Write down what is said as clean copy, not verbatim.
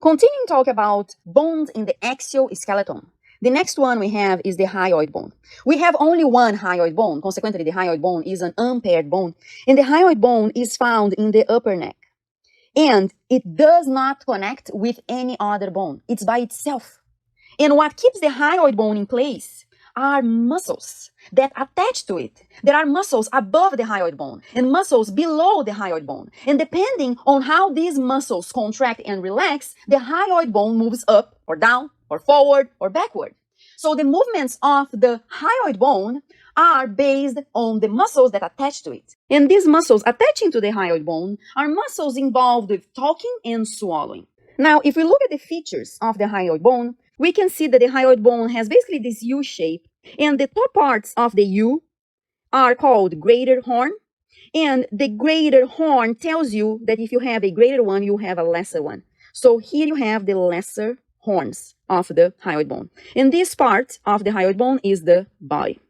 Continuing talk about bones in the axial skeleton. The next one we have is the hyoid bone. We have only one hyoid bone. Consequently, the hyoid bone is an unpaired bone. And the hyoid bone is found in the upper neck. And it does not connect with any other bone. It's by itself. And what keeps the hyoid bone in place are muscles that attach to it. There are muscles above the hyoid bone and muscles below the hyoid bone. And depending on how these muscles contract and relax, the hyoid bone moves up or down or forward or backward. So the movements of the hyoid bone are based on the muscles that attach to it. And these muscles attaching to the hyoid bone are muscles involved with talking and swallowing. Now, if we look at the features of the hyoid bone, we can see that the hyoid bone has basically this U shape, and the top parts of the U are called greater horn, and the greater horn tells you that if you have a greater one, you have a lesser one. So here you have the lesser horns of the hyoid bone. And this part of the hyoid bone is the body.